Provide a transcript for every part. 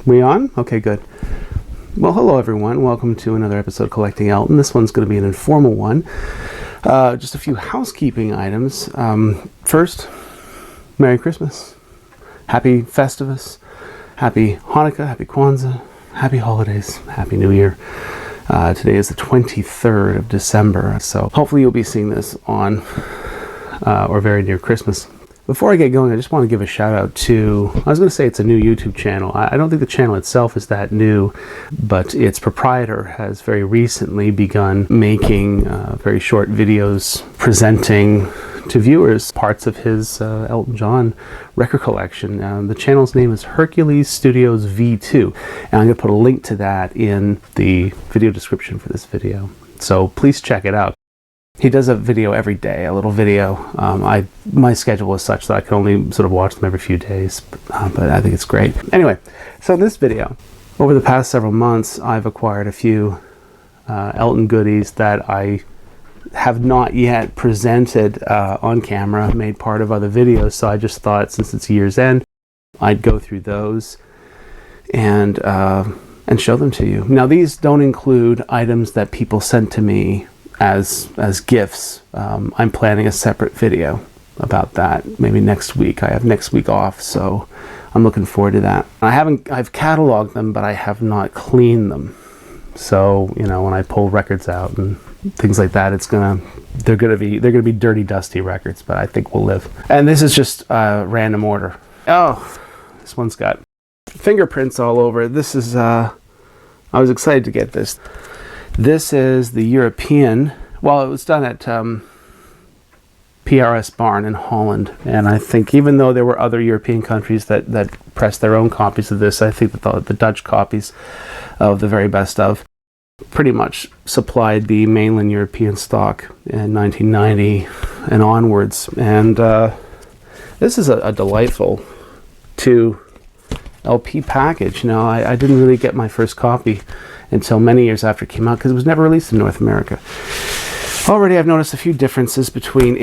We on? Okay, good. Well, hello everyone. Welcome to another episode of Collecting Elton. This one's going to be an informal one. Just a few housekeeping items. First, Merry Christmas. Happy Festivus. Happy Hanukkah. Happy Kwanzaa. Happy Holidays. Happy New Year. Today is the 23rd of December, so hopefully you'll be seeing this on or very near Christmas. Before I get going, I just want to give a shout out to, I was going to say it's a new YouTube channel. I don't think the channel itself is that new, but its proprietor has very recently begun making very short videos presenting to viewers parts of his Elton John record collection. The channel's name is Hercules Studios V2, and I'm going to put a link to that in the video description for this video. So please check it out. He does a video every day, a little video. My schedule is such that I can only sort of watch them every few days, but I think it's great. Anyway, so in this video, over the past several months, I've acquired a few Elton goodies that I have not yet presented on camera, made part of other videos, so I just thought since it's year's end, I'd go through those and show them to you. Now, these don't include items that people sent to me as gifts. I'm planning a separate video about that maybe next week. I have next week off, so I'm looking forward to that. I've cataloged them, but I have not cleaned them. So, you know, when I pull records out and things like that, they're gonna be dirty, dusty records, but I think we'll live. And this is just random order. Oh, this one's got fingerprints all over it. This is I was excited to get this. This is the European, well, it was done at PRS Barn in Holland, and I think even though there were other European countries that pressed their own copies of this, I think that the Dutch copies of the very best of pretty much supplied the mainland European stock in 1990 and onwards. And this is a delightful 2 LP package. You know, I didn't really get my first copy until many years after it came out because it was never released in North America. Already I've noticed a few differences between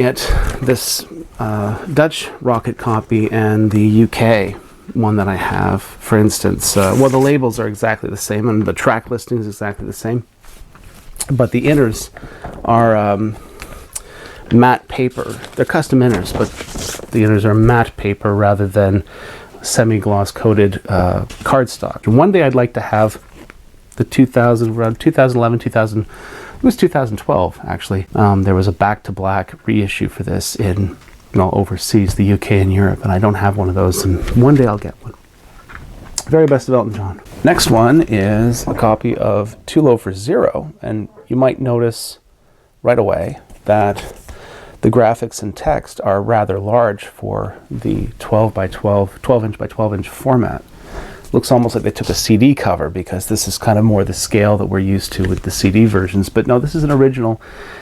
this Dutch Rocket copy and the UK one that I have. For instance, well, the labels are exactly the same and the track listing is exactly the same, but the inners are matte paper. They're custom inners, but the inners are matte paper rather than semi-gloss coated cardstock. And one day I'd like to have the 2012 actually. There was a Back to Black reissue for this in overseas, the UK and Europe, and I don't have one of those, and one day I'll get one. Very best of Elton John. Next one is a copy of Too Low for Zero, and you might notice right away that the graphics and text are rather large for the 12 inch by 12 inch format. Looks almost like they took a CD cover, because this is kind of more the scale that we're used to with the CD versions. But no, this is an original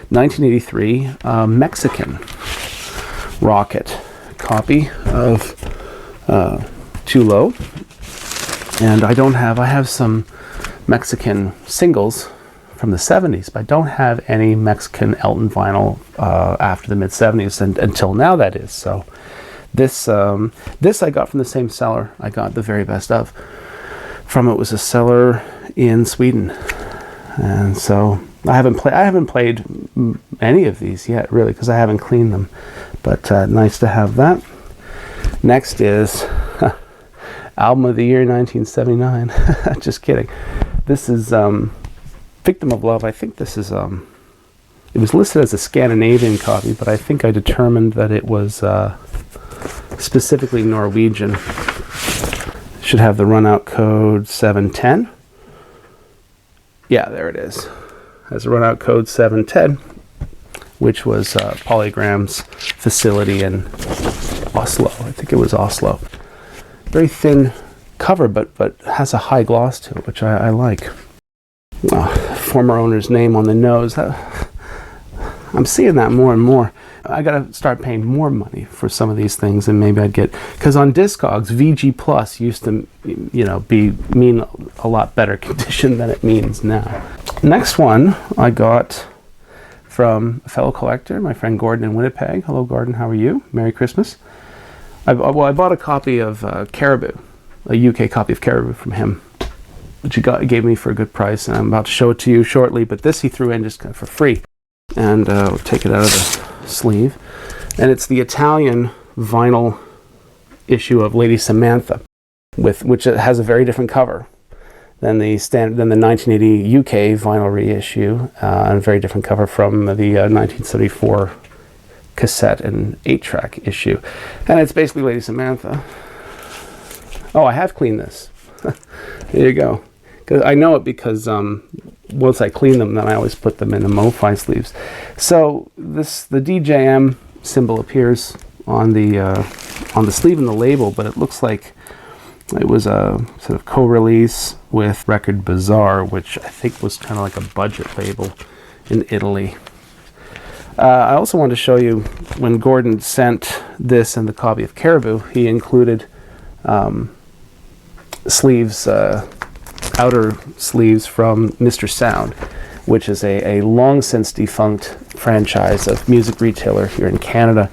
1983 Mexican Rocket copy of Too Low. And I have some Mexican singles from the 70s, but I don't have any Mexican Elton vinyl after the mid-70s, and until now, that is. So this I got from the same seller I got the very best of from. It was a seller in Sweden, and so I haven't played any of these yet, really, because I haven't cleaned them. But nice to have that. Next is album of the year 1979. Just kidding. This is Victim of Love. I think this is it was listed as a Scandinavian copy, but I think I determined that it was specifically Norwegian. Should have the runout code 710. Yeah, there it is. Has a runout code 710, which was Polygram's facility in Oslo. I think it was Oslo. Very thin cover, but has a high gloss to it, which I like. Former owner's name on the nose. I'm seeing that more and more. I gotta start paying more money for some of these things, and maybe I'd get, because on Discogs, VG Plus used to, mean a lot better condition than it means now. Next one I got from a fellow collector, my friend Gordon in Winnipeg. Hello, Gordon. How are you? Merry Christmas. I bought a copy of Caribou a UK copy of Caribou from him, which he gave me for a good price, and I'm about to show it to you shortly, but this he threw in just kind of for free. And we'll take it out of the sleeve. And it's the Italian vinyl issue of Lady Samantha, which has a very different cover than the 1980 UK vinyl reissue, and a very different cover from the 1974 cassette and 8-track issue. And it's basically Lady Samantha. Oh, I have cleaned this. There you go. I know it because once I clean them, then I always put them in the MoFi sleeves. So the DJM symbol appears on the sleeve and the label, but it looks like it was a sort of co-release with Record Bazaar, which I think was kind of like a budget label in Italy. I also wanted to show you when Gordon sent this and the copy of Caribou, he included sleeves, outer sleeves from Mr. Sound, which is a long since defunct franchise of music retailer here in Canada.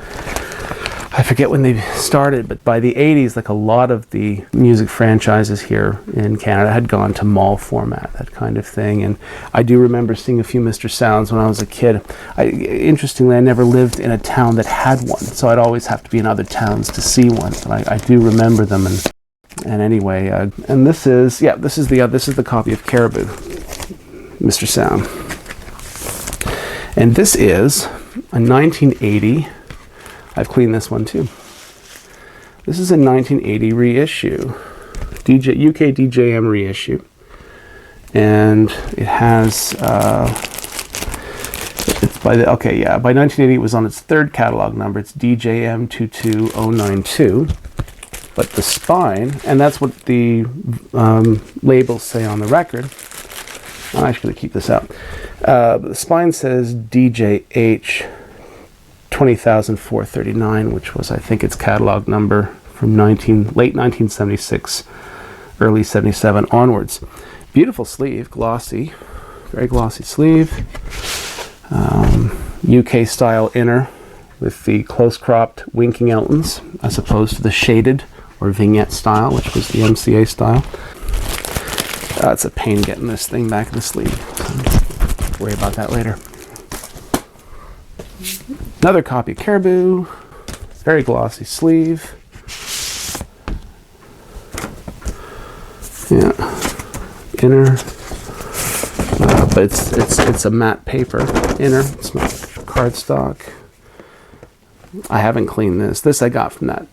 I forget when they started, but by the 80s, like a lot of the music franchises here in Canada had gone to mall format, that kind of thing. And I do remember seeing a few Mr. Sounds when I was a kid. Interestingly, I never lived in a town that had one, so I'd always have to be in other towns to see one. But I do remember them. And anyway, and this is the copy of Caribou, Mr. Sound. And this is a 1980. I've cleaned this one too. This is a 1980 reissue, UK DJM reissue, and it has it's by 1980 it was on its third catalog number. It's DJM 22092, but the spine, and that's what the labels say on the record. I'm actually going to keep this out. The spine says DJH 20,439, which was, I think, its catalog number from late 1976, early 77 onwards. Beautiful sleeve, glossy, very glossy sleeve. UK style inner with the close cropped winking Eltons, as opposed to the shaded or vignette style, which was the MCA style. It's a pain getting this thing back in the sleeve. So worry about that later. Another copy of Caribou, very glossy sleeve. Yeah, inner, but it's a matte paper inner. It's not cardstock. I haven't cleaned this. This I got from that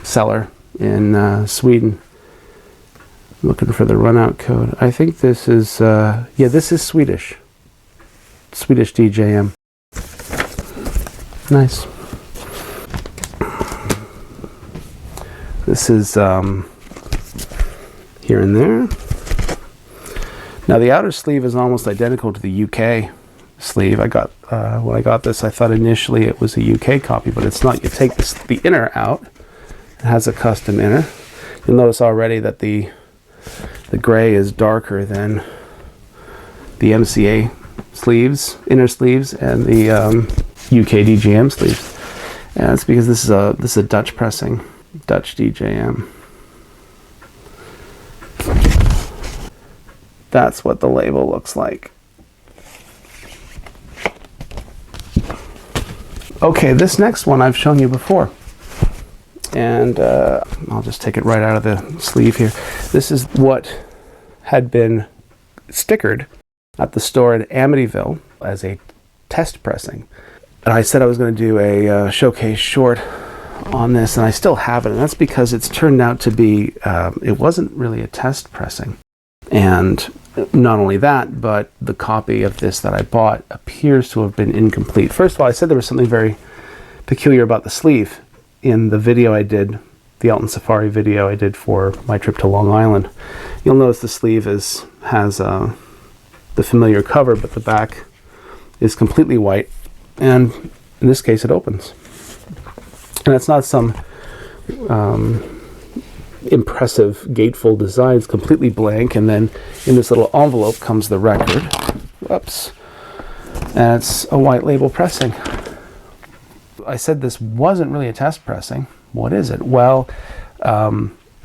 seller in Sweden. Looking for the runout code. I think this is this is Swedish DJM. Nice. This is here and there. Now the outer sleeve is almost identical to the UK sleeve. I got when I got this, I thought initially it was a UK copy, but it's not. You take the inner out. It has a custom inner. You'll notice already that the gray is darker than the MCA sleeves, inner sleeves, and the UK DJM sleeves. And that's because this is a Dutch pressing, Dutch DJM. That's what the label looks like. Okay, this next one I've shown you before. And I'll just take it right out of the sleeve here. This is what had been stickered at the store in Amityville as a test pressing. And I said I was going to do a showcase short on this, and I still have it. And that's because it's turned out to be, it wasn't really a test pressing. And not only that, but the copy of this that I bought appears to have been incomplete. First of all, I said there was something very peculiar about the sleeve. In the video I did, the Elton Safari video I did for my trip to Long Island, you'll notice the sleeve has the familiar cover, but the back is completely white, and in this case it opens. And it's not some impressive gatefold design. It's completely blank, and then in this little envelope comes the record. Whoops. And it's a white label pressing. I said this wasn't really a test pressing. What is it? Well,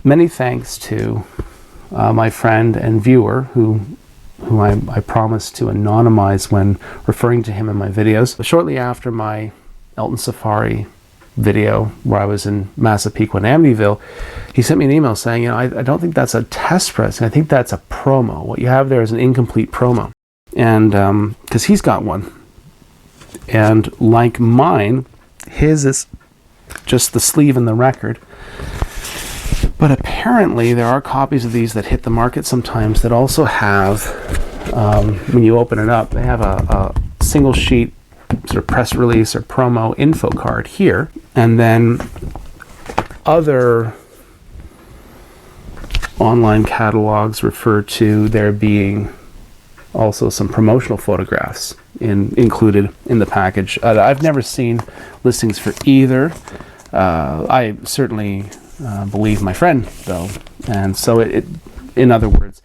Many thanks to my friend and viewer who I promised to anonymize when referring to him in my videos. Shortly after my Elton Safari video where I was in Massapequa and Amityville, he sent me an email saying, I don't think that's a test pressing. I think that's a promo. What you have there is an incomplete promo. And because he's got one. And like mine, his is just the sleeve and the record. But apparently there are copies of these that hit the market sometimes that also have, when you open it up, they have a single sheet sort of press release or promo info card here, and then other online catalogs refer to there being also some promotional photographs included in the package. I've never seen listings for either. I certainly believe my friend, though, and so in other words,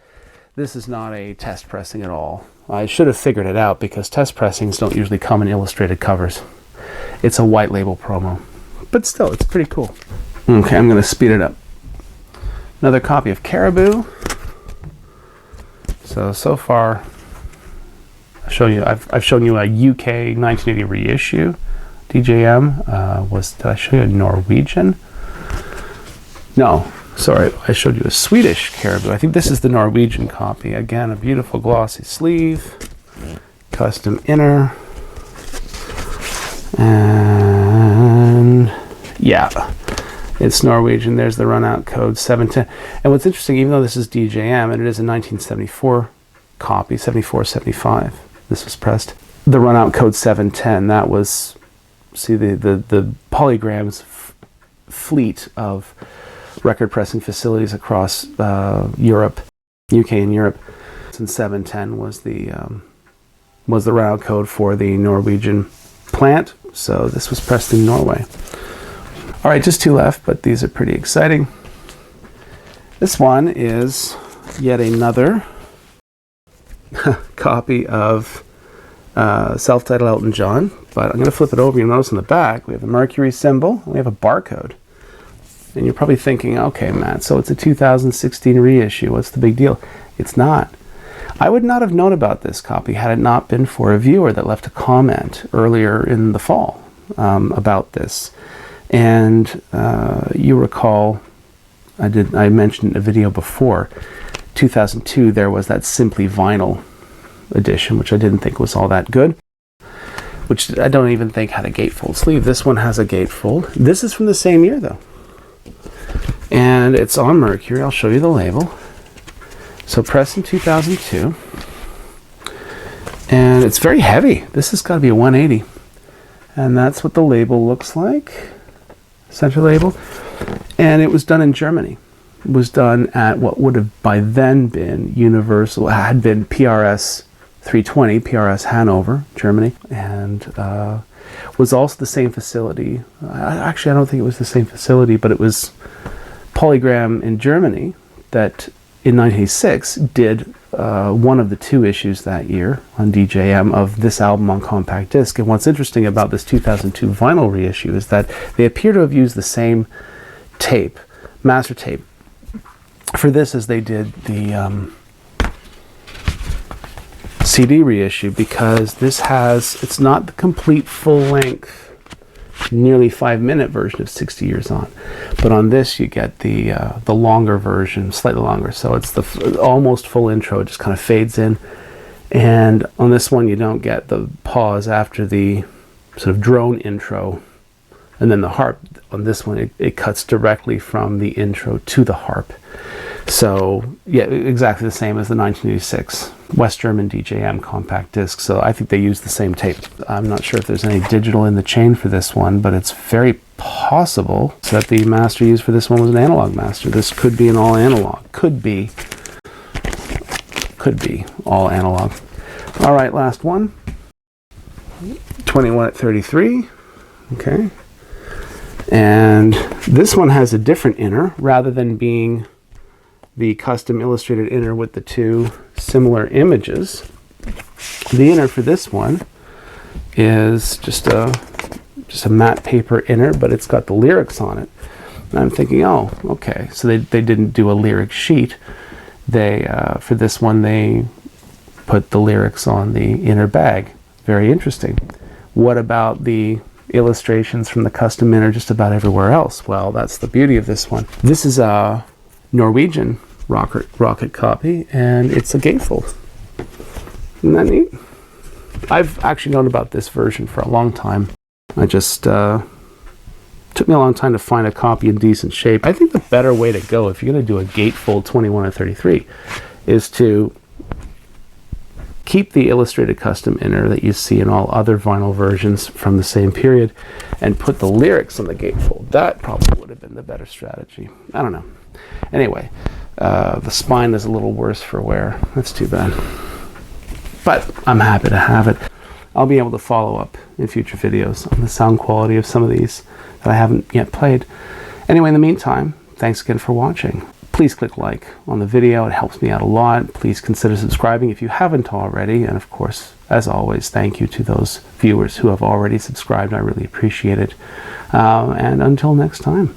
this is not a test pressing at all. I should have figured it out because test pressings don't usually come in illustrated covers. It's a white label promo, but still, it's pretty cool. Okay, I'm going to speed it up. Another copy of Caribou. So far, I've shown you a UK 1980 reissue. DJM did I show you a Norwegian? No, sorry, I showed you a Swedish Caribou. I think this is the Norwegian copy. Again, a beautiful glossy sleeve, custom inner, and yeah, it's Norwegian. There's the run-out code 710. And what's interesting, even though this is DJM, and it is a 1974 copy, 74, 75, this was pressed, the run-out code 710, that was, see, the Polygram's fleet of record pressing facilities across Europe, UK and Europe. And 710 was the run-out code for the Norwegian plant. So this was pressed in Norway. All right, just two left, but these are pretty exciting. This one is yet another copy of self-titled Elton John, but I'm going to flip it over. You'll notice on the back we have a Mercury symbol and we have a barcode. And you're probably thinking, okay, Matt, so it's a 2016 reissue. What's the big deal? It's not. I would not have known about this copy had it not been for a viewer that left a comment earlier in the fall about this. And you recall, I mentioned in a video before, 2002, there was that Simply Vinyl edition, which I didn't think was all that good, which I don't even think had a gatefold sleeve. This one has a gatefold. This is from the same year, though. And it's on Mercury. I'll show you the label. So pressed in 2002. And it's very heavy. This has got to be a 180. And that's what the label looks like. Center label. And it was done in Germany. It was done at what would have by then been Universal, had been PRS 320, PRS Hanover, Germany. And was also the same facility. Actually, I don't think it was the same facility, but it was Polygram in Germany that in 1986 did one of the two issues that year on DJM of this album on compact disc. And what's interesting about this 2002 vinyl reissue is that they appear to have used the same tape, master tape, for this as they did the CD reissue, because this has, it's not the complete full-length nearly 5-minute version of 60 Years On, but on this you get the longer version, slightly longer, so it's the almost full intro. It just kind of fades in, and on this one you don't get the pause after the sort of drone intro and then the harp. On this one it cuts directly from the intro to the harp. So yeah, exactly the same as the 1986 West German DJM compact disc. So I think they used the same tape. I'm not sure if there's any digital in the chain for this one, but it's very possible that the master used for this one was an analog master. This could be an all analog. Could be all analog. All right, last one. 21-33. Okay. And this one has a different inner rather than being the custom illustrated inner with the two similar images. The inner for this one is just a matte paper inner, but it's got the lyrics on it. And I'm thinking, oh, okay. So they didn't do a lyric sheet. They, for this one, they put the lyrics on the inner bag. Very interesting. What about the illustrations from the custom inner just about everywhere else? Well, that's the beauty of this one. This is a Norwegian rocket copy, and it's a gatefold. Isn't that neat? I've actually known about this version for a long time. I just took me a long time to find a copy in decent shape. I think the better way to go if you're going to do a gatefold 21 or 33 is to keep the illustrated custom inner that you see in all other vinyl versions from the same period and put the lyrics on the gatefold. That probably would have been the better strategy. I don't know. Anyway, the spine is a little worse for wear. That's too bad. But I'm happy to have it. I'll be able to follow up in future videos on the sound quality of some of these that I haven't yet played. Anyway, in the meantime, thanks again for watching. Please click like on the video. It helps me out a lot. Please consider subscribing if you haven't already. And of course, as always, thank you to those viewers who have already subscribed. I really appreciate it. And until next time.